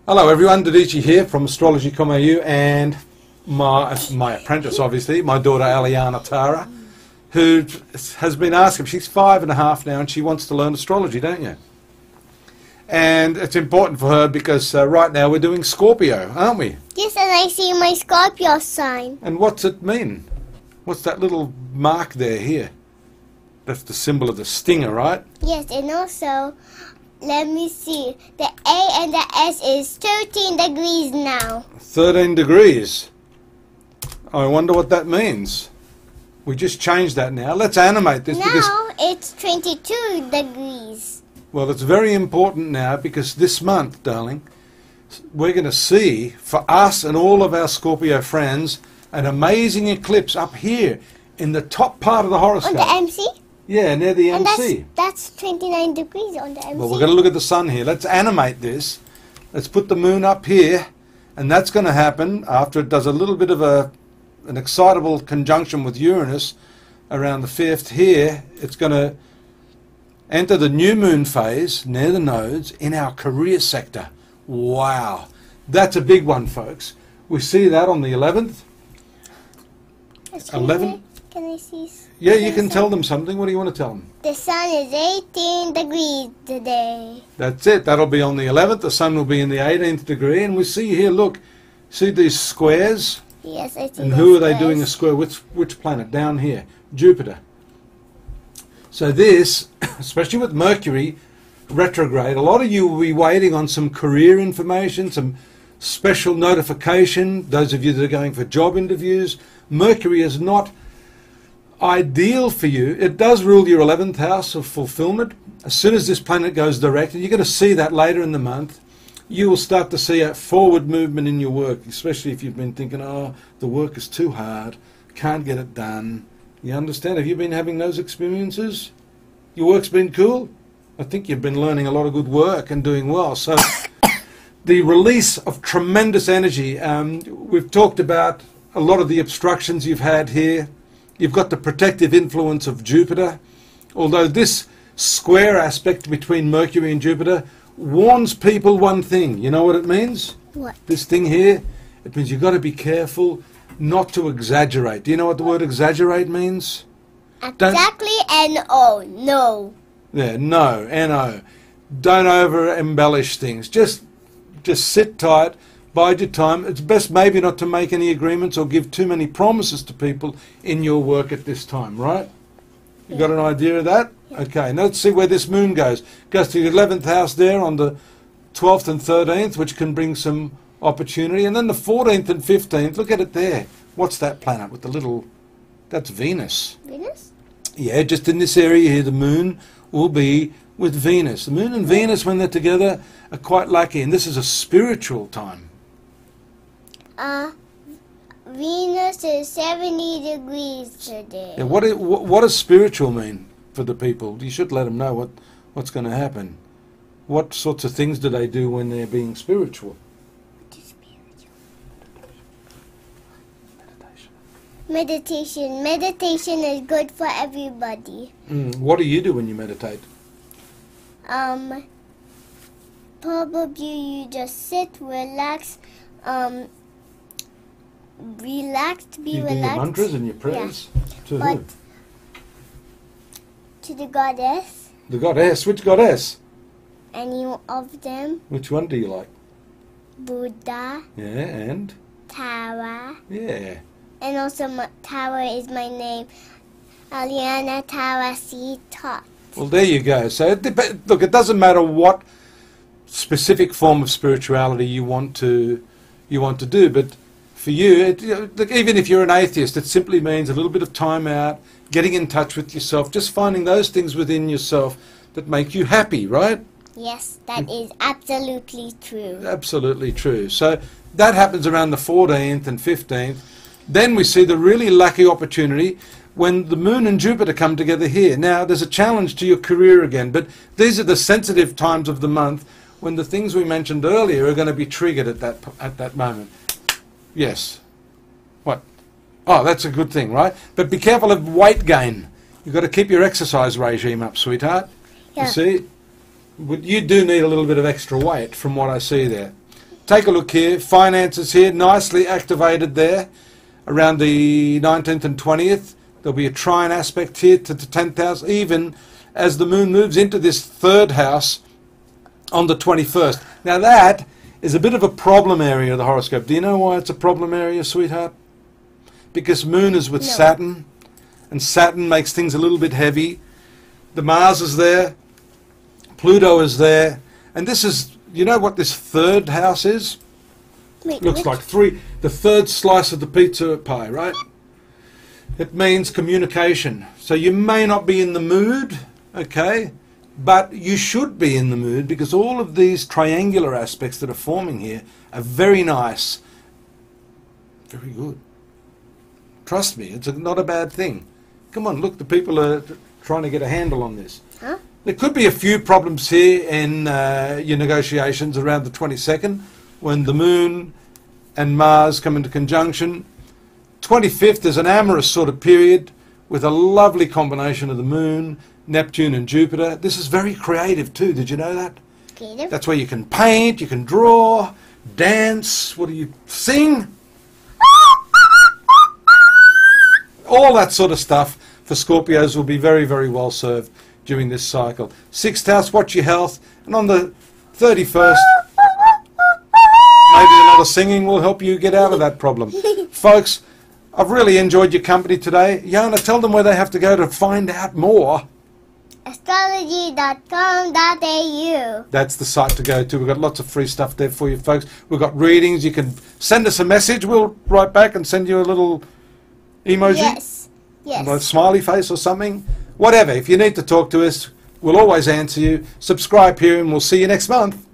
Hello everyone, Dadhichi here from astrological and my apprentice, obviously, my daughter Aliana Tara, who has been asking, she's 5.5 now and she wants to learn astrology, don't you? And it's important for her because right now we're doing Scorpio, aren't we? Yes, and I see my Scorpio sign. And what's it mean? What's that little mark there here? That's the symbol of the stinger, right? Yes, and also, let me see. The A and the S is 13 degrees now. 13 degrees. I wonder what that means. We just changed that now. Let's animate this. Now it's 22 degrees. Well, it's very important now because this month, darling, we're going to see, for us and all of our Scorpio friends, an amazing eclipse up here in the top part of the horoscope. On the MC? Yeah, near the and MC. That's 29 degrees on the MC. Well, we're going to look at the sun here. Let's animate this. Let's put the moon up here, and that's going to happen after it does a little bit of an excitable conjunction with Uranus around the 5th here. It's going to enter the new moon phase near the nodes in our career sector. Wow. That's a big one, folks. We see that on the 11th. 11? Can I see? Yeah, you can tell them something. What do you want to tell them? The sun is 18 degrees today. That's it. That'll be on the 11th. The sun will be in the 18th degree. And we see here, look, see these squares? Yes, I see. And who are they doing a square? Which planet? Down here. Jupiter. So this, especially with Mercury retrograde, a lot of you will be waiting on some career information, some special notification. Those of you that are going for job interviews, Mercury is not ideal for you. It does rule your 11th house of fulfillment. As soon as this planet goes direct, and you're going to see that later in the month, you will start to see a forward movement in your work, especially if you've been thinking, oh, the work is too hard, can't get it done. You understand? Have you been having those experiences? Your work's been cool? I think you've been learning a lot of good work and doing well. So the release of tremendous energy. We've talked about a lot of the obstructions you've had here. You've got the protective influence of Jupiter. Although this square aspect between Mercury and Jupiter warns people one thing. You know what it means? What? This thing here, it means you've got to be careful not to exaggerate. Do you know what the word exaggerate means? Exactly, N-O, no. Yeah, no, N-O. Don't over-embellish things. Just sit tight, bide your time. It's best maybe not to make any agreements or give too many promises to people in your work at this time, right? You got an idea of that? Yeah. Okay, now let's see where this moon goes. It goes to the 11th house there on the 12th and 13th, which can bring some opportunity. And then the 14th and 15th, look at it there. What's that planet with the little... That's Venus. Venus? Yeah, just in this area here, the moon will be with Venus. The moon and Venus, when they're together, are quite lucky. And this is a spiritual time. Venus is 70 degrees today. Yeah, what does spiritual mean for the people? You should let them know what's going to happen. What sorts of things do they do when they're being spiritual? Meditation. Meditation is good for everybody. What do you do when you meditate? Probably you just sit, relax, be relaxed. You do your mantras and your prayers? Yeah. To but who? To the goddess. The goddess? Which goddess? Any of them. Which one do you like? Buddha. Yeah, and? Tara. Yeah. And also Tara is my name. Aliana Tara C. Toth. Well, there you go. So, look, it doesn't matter what specific form of spirituality you want to do, but for you, look, even if you're an atheist, it simply means a little bit of time out, getting in touch with yourself, just finding those things within yourself that make you happy, right? Yes, that is absolutely true. Absolutely true. So that happens around the 14th and 15th. Then we see the really lucky opportunity when the moon and Jupiter come together here. Now, there's a challenge to your career again, but these are the sensitive times of the month when the things we mentioned earlier are going to be triggered at that moment. Yes. What? Oh, that's a good thing, right? But be careful of weight gain. You've got to keep your exercise regime up, sweetheart. Yeah. You see? But you do need a little bit of extra weight from what I see there. take a look here. Finances here, nicely activated there around the 19th and 20th. There'll be a trine aspect here to the 10th house, even as the moon moves into this third house on the 21st. Now that is a bit of a problem area of the horoscope. Do you know why it's a problem area, sweetheart? Because moon is with Saturn, and Saturn makes things a little bit heavy. The Mars is there, Pluto is there, and this is, you know what this third house is? Wait, Looks like the third slice of the pizza pie, right? It means communication. So you may not be in the mood, okay, but you should be in the mood, because all of these triangular aspects that are forming here are very nice. Very good. Trust me, it's not a bad thing. Come on, look, the people are trying to get a handle on this. Huh? There could be a few problems here in your negotiations around the 22nd, when the moon and Mars come into conjunction. 25th is an amorous sort of period with a lovely combination of the moon, Neptune and Jupiter. This is very creative too, did you know that? Creative? That's where you can paint, you can draw, dance, what do you sing? All that sort of stuff for Scorpios will be very, very well served during this cycle. 6th house, watch your health. And on the 31st, maybe a lot of singing will help you get out of that problem. Folks, I've really enjoyed your company today. Yana, tell them where they have to go to find out more. Astrology.com.au. That's the site to go to. We've got lots of free stuff there for you folks. We've got readings. You can send us a message. We'll write back and send you a little emoji. Yes. Yes. A smiley face or something. Whatever. If you need to talk to us, we'll always answer you. Subscribe here and we'll see you next month.